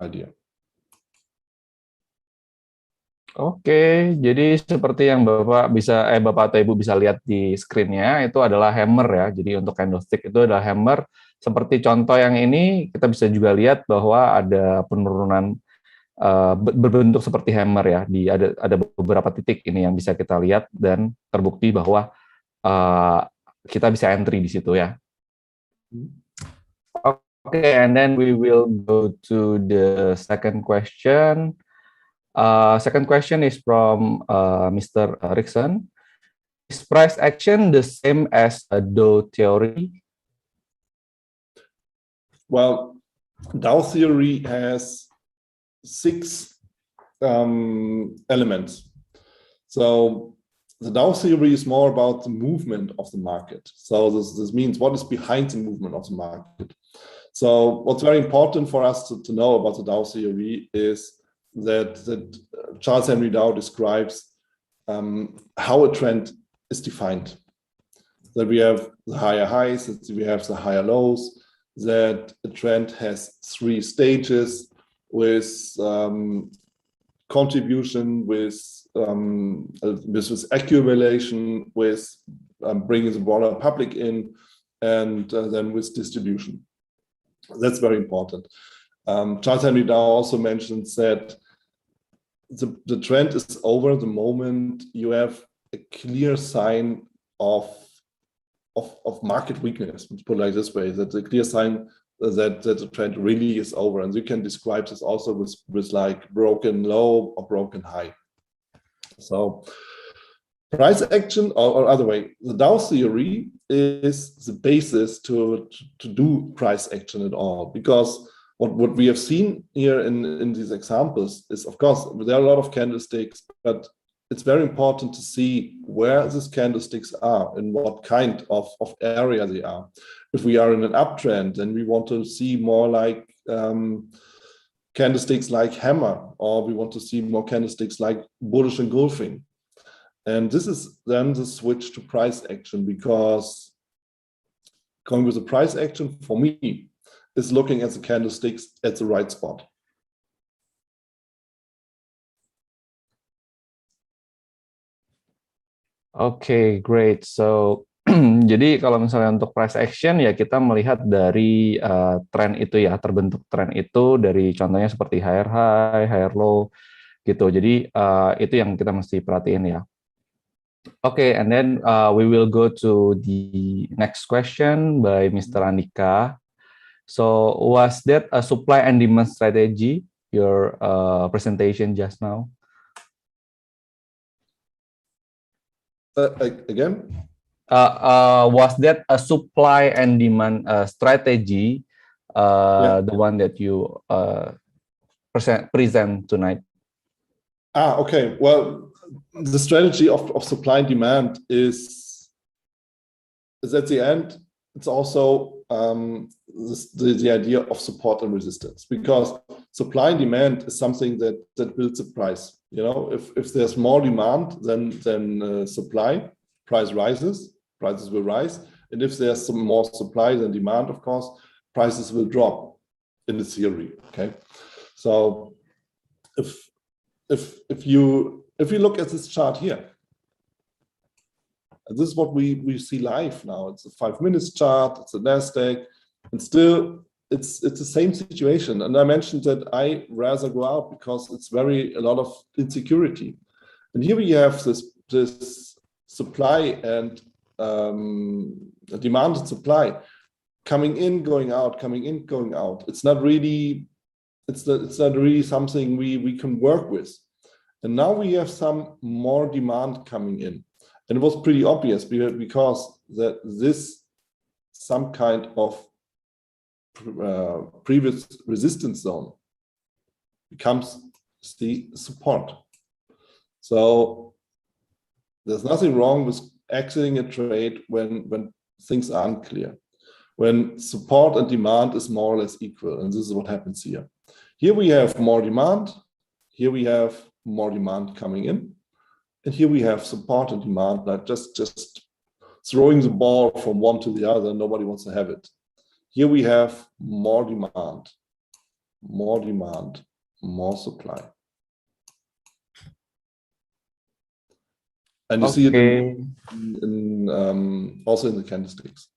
idea. Oke, jadi seperti yang Bapak atau Ibu bisa lihat di screen-nya, itu adalah hammer ya. Jadi untuk candlestick itu adalah hammer. Seperti contoh yang ini, kita bisa juga lihat bahwa ada penurunan berbentuk seperti hammer ya. Ada beberapa titik ini yang bisa kita lihat dan terbukti bahwa kita bisa entry di situ ya. Oke, and then we will go to the second question. Second question is from Mr. Rickson. Is price action the same as a Dow theory? Well, Dow theory has 6 elements. So the Dow theory is more about the movement of the market. So this means what is behind the movement of the market. So what's very important for us to know about the Dow theory is that Charles Henry Dow describes how a trend is defined. That we have the higher highs, that we have the higher lows, that a trend has 3 stages with contribution, with accumulation, with bringing the broader public in, and then with distribution. That's very important. Charles Henry Dow also mentions that the trend is over the moment you have a clear sign of market weakness. Let's put it like this way: that's a clear sign that the trend really is over, and you can describe this also with like broken low or broken high. So price action, or other way, the Dow theory is the basis to do price action at all, because what we have seen here in these examples is, of course, there are a lot of candlesticks, but it's very important to see where these candlesticks are and what kind of area they are. If we are in an uptrend, then we want to see more like candlesticks like hammer, or we want to see more candlesticks like bullish engulfing. And this is then the switch to price action, because going with the price action for me is looking at the candlesticks at the right spot. Oke, great. So, jadi kalau misalnya untuk price action ya kita melihat dari tren itu ya, terbentuk tren itu dari contohnya seperti higher high, higher low gitu. Jadi itu yang kita mesti perhatiin ya. Oke, and then we will go to the next question by Mr. Andika. So, was that a supply and demand strategy, your presentation just now? Again? Was that a supply and demand strategy, the one that you present tonight? Okay. Well, the strategy of supply and demand is at the end, it's also the idea of support and resistance, because supply and demand is something that builds the price. You know, if there's more demand than supply, prices will rise. And if there's some more supply than demand, of course, prices will drop in the theory. Okay. So if you look at this chart here, this is what we see live now. It's a 5 minutes chart, it's a NASDAQ, and still it's the same situation. And I mentioned that I rather go out because it's a lot of insecurity. And here we have this supply and demand and supply coming in, going out, coming in, going out. It's not really something we can work with. And now we have some more demand coming in. And it was pretty obvious because that this some kind of previous resistance zone becomes the support. So there's nothing wrong with exiting a trade when things are unclear, when support and demand is more or less equal. And this is what happens here. Here we have more demand. Here we have more demand coming in. And here we have support and demand, like just throwing the ball from one to the other. Nobody wants to have it. Here we have more demand, more supply. And you see it also in the candlesticks.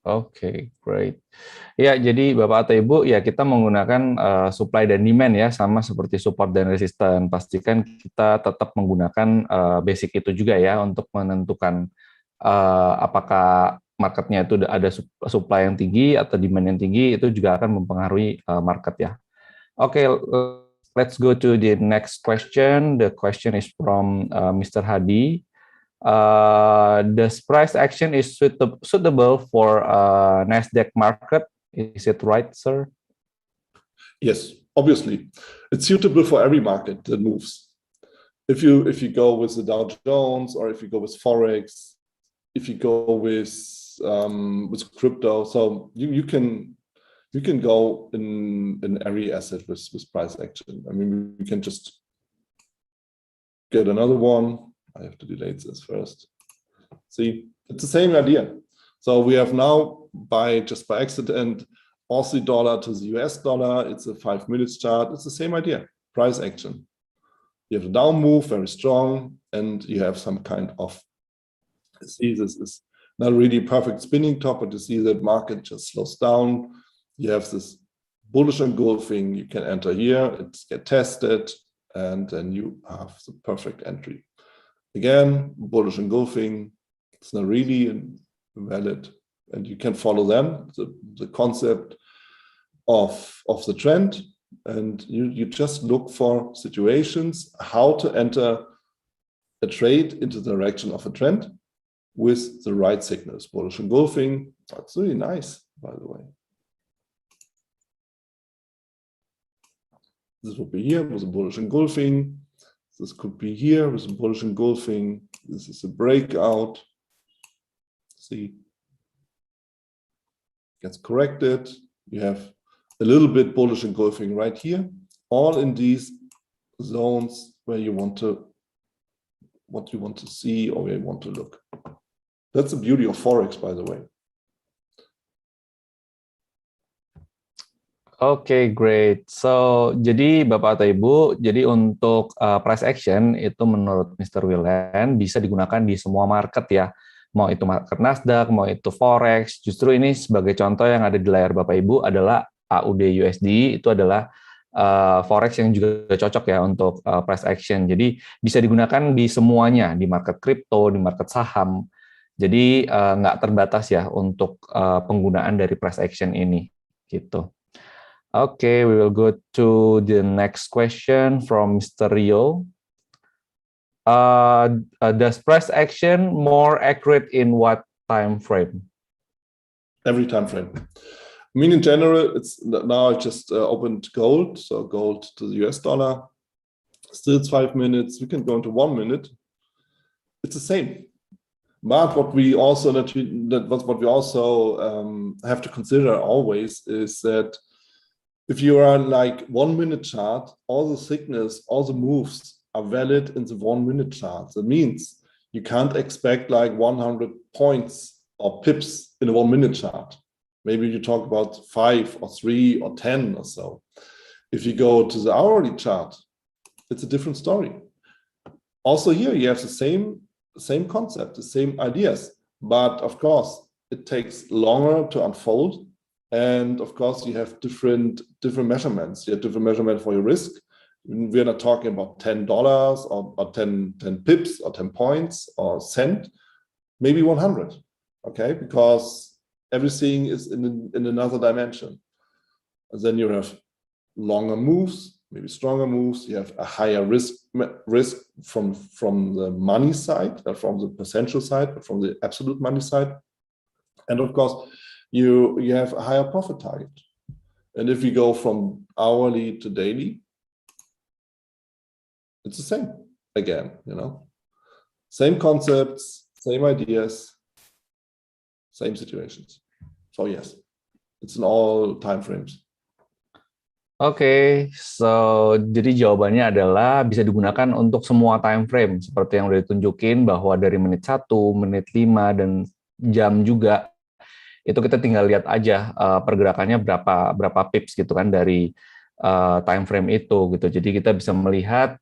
Oke, great. Ya, jadi Bapak atau Ibu, ya kita menggunakan supply dan demand ya, sama seperti support dan resistance. Pastikan kita tetap menggunakan basic itu juga ya, untuk menentukan apakah marketnya itu ada supply yang tinggi atau demand yang tinggi, itu juga akan mempengaruhi market ya. Oke, let's go to the next question. The question is from Mr. Hadi. Does price action is suitable for Nasdaq market? Is it right, sir? Yes, obviously, it's suitable for every market that moves. If you go with the Dow Jones, or if you go with Forex, if you go with crypto, so you can go in every asset with price action. I mean, we can just get another one. I have to delete this first. See, it's the same idea. So we have now, just by accident, Aussie dollar to the US dollar. It's a 5 minutes chart. It's the same idea, price action. You have a down move, very strong, and you have some kind of, see, this is not really a perfect spinning top, but you see that market just slows down. You have this bullish engulfing. You can enter here, it's get tested, and then you have the perfect entry. Again, bullish engulfing, it's not really valid, and you can follow then the concept of the trend, and you just look for situations how to enter a trade into the direction of a trend with the right signals. Bullish engulfing, that's really nice, by the way. This would be here with a bullish engulfing. This could be here with a bullish engulfing. This is a breakout. See, gets corrected. You have a little bit bullish engulfing right here, all in these zones where you want to, what you want to see or where you want to look. That's the beauty of Forex, by the way. Oke, great. So, jadi Bapak atau Ibu, jadi untuk price action itu menurut Mr. Wieland bisa digunakan di semua market ya. Mau itu market Nasdaq, mau itu Forex. Justru ini sebagai contoh yang ada di layar Bapak Ibu adalah AUD USD, itu adalah Forex yang juga cocok ya untuk price action. Jadi bisa digunakan di semuanya, di market crypto, di market saham. Jadi nggak terbatas ya untuk penggunaan dari price action ini, gitu. Okay, we will go to the next question from Mr. Rio. Does price action more accurate in what time frame? Every time frame. I mean, in general, it's now I just opened gold, so gold to the US dollar. Still it's 5 minutes. We can go into 1 minute. It's the same. But what we also have to consider always is that if you are like 1 minute chart, all the signals, all the moves are valid in the 1 minute chart. That means you can't expect like 100 points or pips in a 1 minute chart. Maybe you talk about 5 or 3 or 10 or so. If you go to the hourly chart, it's a different story. Also here you have the same concept, the same ideas, but of course it takes longer to unfold. And of course, you have different measurements. You have different measurement for your risk. We're not talking about $10 or 10 pips or 10 points or cent, maybe 100. Okay, because everything is in another dimension. And then you have longer moves, maybe stronger moves. You have a higher risk from the money side, from the potential side, but from the absolute money side. And of course, you have a higher profit target. And if you go from hourly to daily, it's the same again, you know, same concepts, same ideas, same situations. So yes, it's in all time frames. Jadi jawabannya adalah bisa digunakan untuk semua time frame seperti yang udah ditunjukin bahwa dari menit 1, menit 5 dan jam juga itu kita tinggal lihat aja pergerakannya berapa pips gitu kan dari time frame itu gitu. Jadi kita bisa melihat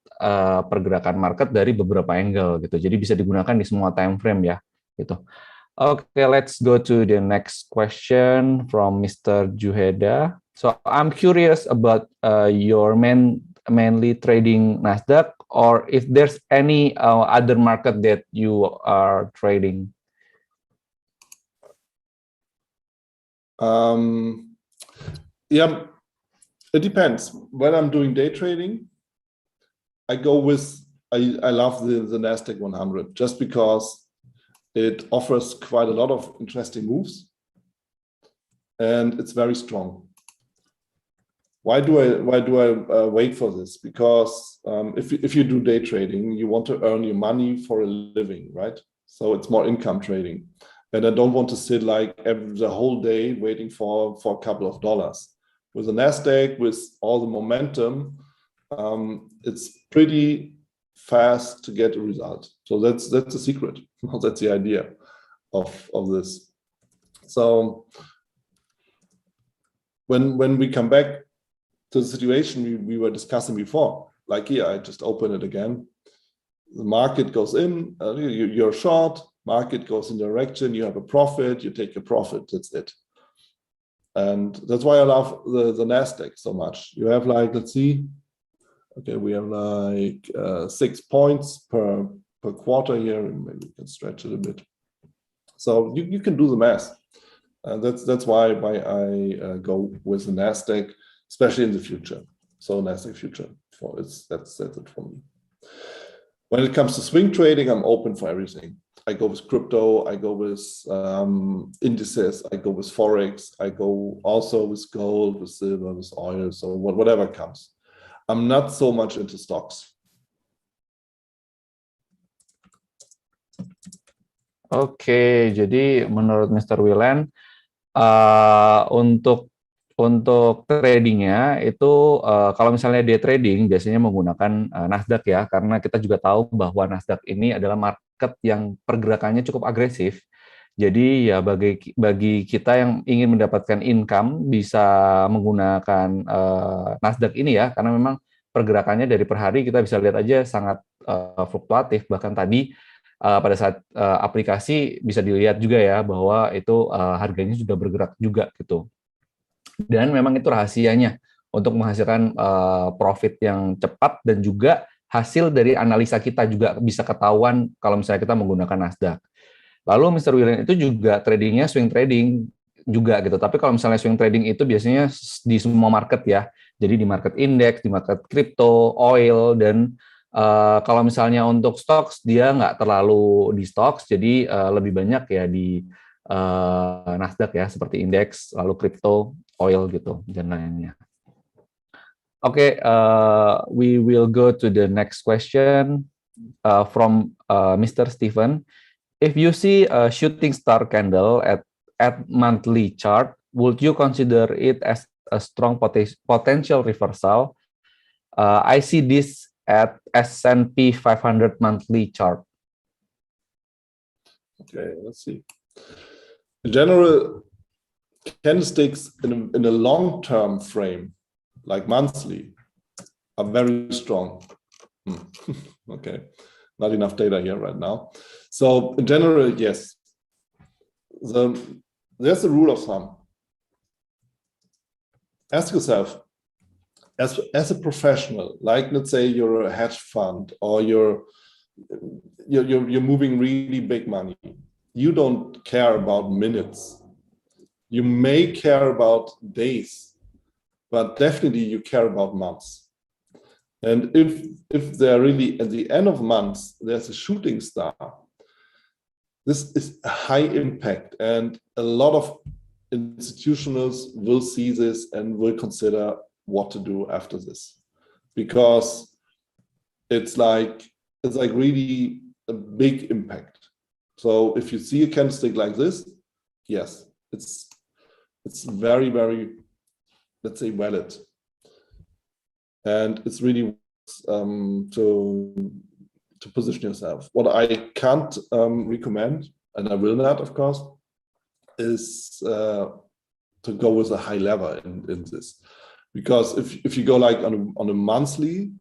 pergerakan market dari beberapa angle gitu. Jadi bisa digunakan di semua time frame ya gitu. Let's go to the next question from Mr. Juheda. So I'm curious about your mainly trading Nasdaq, or if there's any other market that you are trading. Yeah, it depends. When I'm doing day trading, I go with, I love the Nasdaq 100 just because it offers quite a lot of interesting moves and it's very strong. Why do I wait for this? Because if you do day trading, you want to earn your money for a living, right? So it's more income trading. And I don't want to sit like the whole day waiting for a couple of dollars. With the Nasdaq, with all the momentum, it's pretty fast to get a result. So that's the secret. That's the idea of this. So when we come back to the situation we were discussing before, like here, I just open it again. The market goes in, you're short, market goes in direction, you have a profit, you take your profit, that's it. And that's why I love the Nasdaq so much. You have like, let's see, okay, we have like 6 points per quarter here, and maybe we can stretch it a bit. So you can do the math. That's why I go with the Nasdaq, especially in the future. So Nasdaq future, that's it for me. When it comes to swing trading, I'm open for everything. I go with crypto, I go with indices, I go with Forex, I go also with gold, with silver, with oil, so whatever comes. I'm not so much into stocks. Oke, jadi menurut Mr. Wieland, untuk tradingnya itu kalau misalnya day trading biasanya menggunakan Nasdaq ya, karena kita juga tahu bahwa Nasdaq ini adalah market yang pergerakannya cukup agresif. Jadi ya bagi kita yang ingin mendapatkan income bisa menggunakan Nasdaq ini ya, karena memang pergerakannya dari per hari kita bisa lihat aja sangat fluktuatif. Bahkan tadi pada saat aplikasi bisa dilihat juga ya bahwa itu harganya sudah bergerak juga gitu. Dan memang itu rahasianya untuk menghasilkan profit yang cepat dan juga hasil dari analisa kita juga bisa ketahuan kalau misalnya kita menggunakan Nasdaq. Lalu Mr. Wieland itu juga tradingnya swing trading juga gitu. Tapi kalau misalnya swing trading itu biasanya di semua market ya. Jadi di market indeks, di market crypto, oil, dan kalau misalnya untuk stocks dia nggak terlalu di stocks, jadi lebih banyak ya di Nasdaq ya, seperti indeks, lalu crypto, oil gitu dan lainnya. Oke, we will go to the next question from Mr. Stephen. If you see a shooting star candle at monthly chart, would you consider it as a strong potential reversal? I see this at S&P 500 monthly chart. Okay, let's see. In general, candlesticks in a long-term frame, like monthly, are very strong. Okay, not enough data here right now. So in general, yes. There's a rule of thumb. Ask yourself, as a professional, like let's say you're a hedge fund or you're moving really big money, you don't care about minutes. You may care about days, but definitely you care about months. And if they're really at the end of months, there's a shooting star, this is a high impact, and a lot of institutionals will see this and will consider what to do after this, because it's like really a big impact. So if you see a candlestick like this, yes, it's very, very, let's say, valid. and it's really to position yourself. What I can't recommend, and I will not, of course, is to go with a high level in this, because if you go like on a monthly,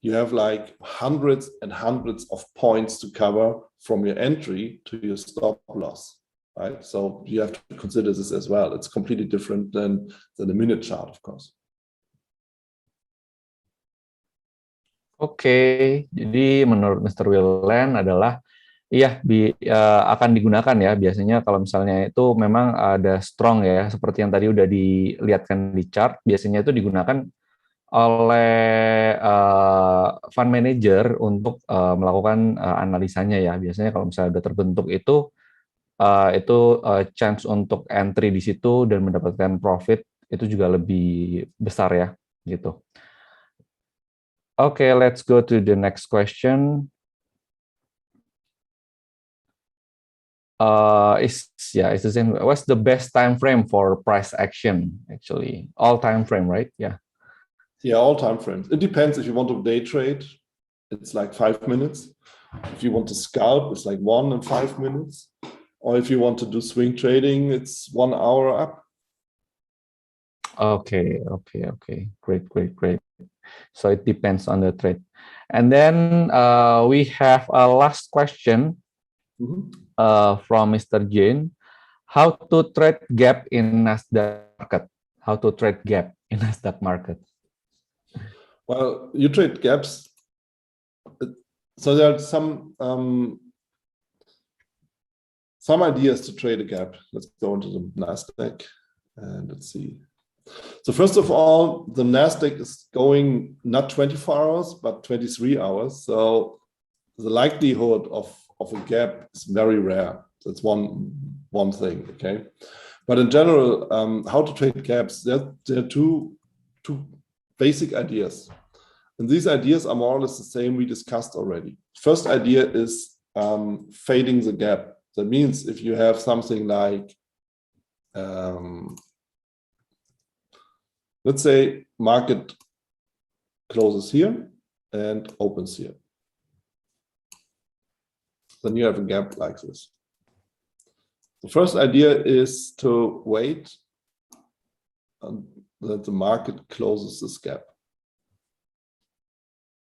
you have like hundreds and hundreds of points to cover from your entry to your stop loss, right? So you have to consider this as well. It's completely different than a minute chart, of course. Oke, jadi menurut Mr. Wieland adalah akan digunakan ya biasanya kalau misalnya itu memang ada strong ya, seperti yang tadi udah dilihatkan di chart, biasanya itu digunakan oleh fund manager untuk melakukan analisanya ya. Biasanya kalau misalnya udah terbentuk itu chance untuk entry di situ dan mendapatkan profit itu juga lebih besar ya gitu. Okay, let's go to the next question. It's the same. What's the best time frame for price action? Actually, all time frame, right? Yeah. Yeah, all time frames. It depends. If you want to day trade, it's like 5 minutes. If you want to scalp, it's like 1 and 5 minutes. Or if you want to do swing trading, it's 1 hour up. Okay. Great. So it depends on the trade. And then we have a last question from Mr. Jane. How to trade gap in Nasdaq market? How to trade gap in Nasdaq market? Well, you trade gaps. So there are some ideas to trade a gap. Let's go into the Nasdaq and let's see. So first of all, the Nasdaq is going not 24 hours, but 23 hours. So the likelihood of a gap is very rare. That's one thing, okay? But in general, how to trade gaps, there are two basic ideas. And these ideas are more or less the same we discussed already. First idea is fading the gap. That means if you have something like, let's say market closes here and opens here. Then you have a gap like this. The first idea is to wait that the market closes this gap.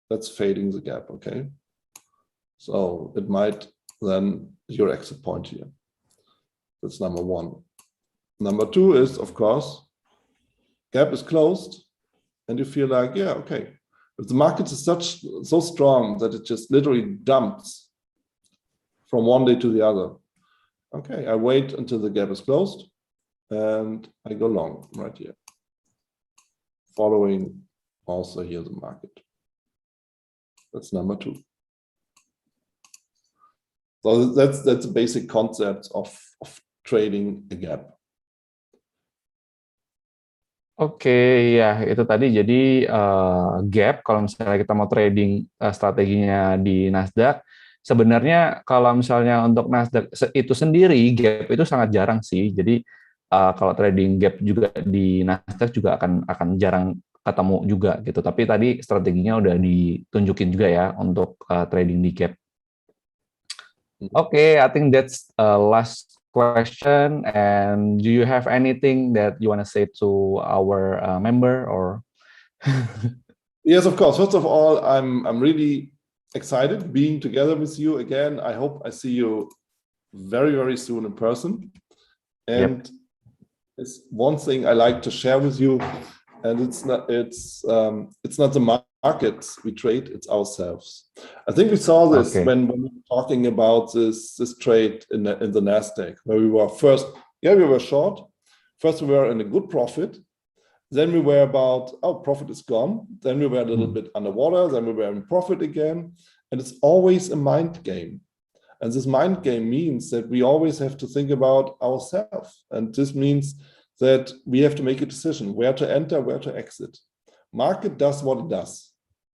That's fading the gap, okay? So it might then your exit point here. That's number one. Number two is, of course, gap is closed and you feel like, yeah, okay. If the market is so strong that it just literally dumps from one day to the other, okay, I wait until the gap is closed and I go long right here, following also here the market. That's number two. So that's the basic concept of trading a gap. Oke, ya itu tadi jadi gap kalau misalnya kita mau trading strateginya di Nasdaq, sebenarnya kalau misalnya untuk Nasdaq itu sendiri gap itu sangat jarang sih. Jadi kalau trading gap juga di Nasdaq juga akan jarang ketemu juga gitu. Tapi tadi strateginya udah ditunjukin juga ya untuk trading di gap. Okay, I think that's last question. And do you have anything that you want to say to our member or? Yes, of course. First of all, I'm really excited being together with you again. I hope I see you very, very soon in person. And it's one thing I like to share with you, and it's not the markets we trade, it's ourselves. I think we saw this when we were talking about this trade in the Nasdaq, where we were first, we were short. First we were in a good profit. Then we were about, profit is gone. Then we were a little bit underwater. Then we were in profit again. And it's always a mind game. And this mind game means that we always have to think about ourselves. And this means that we have to make a decision where to enter, where to exit. Market does what it does.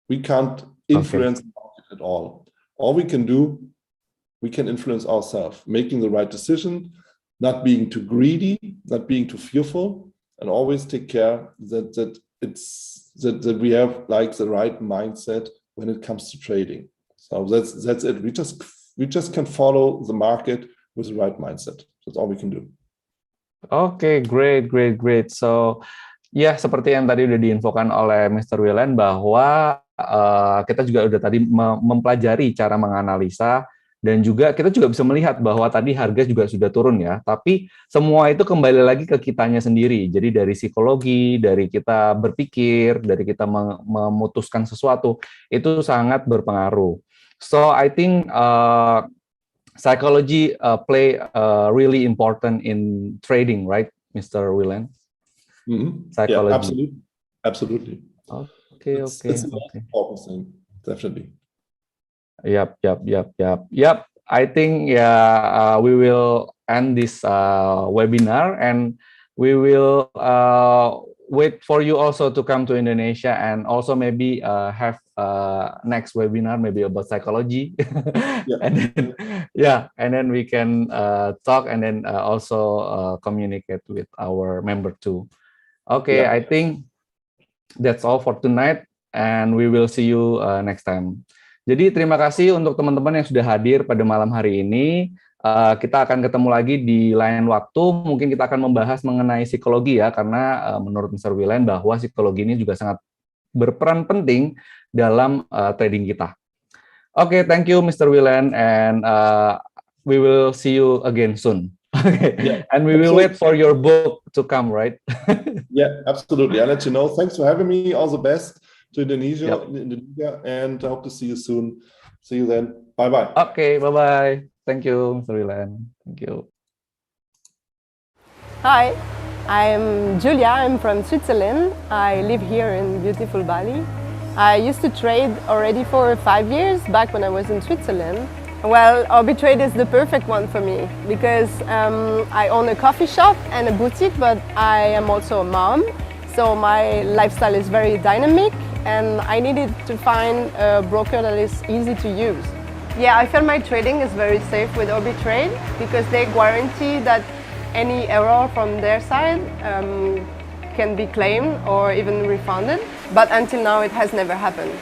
We can't influence the market at all. All we can do, we can influence ourselves, making the right decision, not being too greedy, not being too fearful, and always take care that it's that we have like the right mindset when it comes to trading. So that's it. We just can follow the market with the right mindset. That's all we can do. Okay, great. So, ya seperti yang tadi udah diinfokan oleh Mr. Wieland bahwa kita juga udah tadi mempelajari cara menganalisa dan juga kita juga bisa melihat bahwa tadi harga juga sudah turun ya. Tapi semua itu kembali lagi ke kitanya sendiri. Jadi dari psikologi, dari kita berpikir, dari kita memutuskan sesuatu itu sangat berpengaruh. So I think psychology play really important in trading, right, Mr. Wieland? Yeah, Psychology. absolutely. Okay. It's the most important thing, definitely. Yep. I think we will end this webinar and we will wait for you also to come to Indonesia and also maybe have next webinar maybe about psychology. And then we can talk and then also communicate with our member too. Okay, I think that's all for tonight and we will see you next time. Jadi terima kasih untuk teman-teman yang sudah hadir pada malam hari ini. Kita akan ketemu lagi di lain waktu. Mungkin kita akan membahas mengenai psikologi ya, karena menurut Mr. Wieland bahwa psikologi ini juga sangat berperan penting dalam trading kita. Okay, thank you Mr. Wieland and we will see you again soon. Okay, and we will wait for your book to come, right? Yeah, absolutely. I'll let you know. Thanks for having me. All the best to Indonesia, and I hope to see you soon. See you then. Bye-bye. Okay, bye-bye. Thank you, Mr. Wieland. Thank you. Hi, I'm Julia. I'm from Switzerland. I live here in beautiful Bali. I used to trade already for 5 years back when I was in Switzerland. Well, Orbi trade is the perfect one for me because I own a coffee shop and a boutique, but I am also a mom. So my lifestyle is very dynamic and I needed to find a broker that is easy to use. Yeah, I feel my trading is very safe with Orbi Trade because they guarantee that any error from their side can be claimed or even refunded. But until now, it has never happened.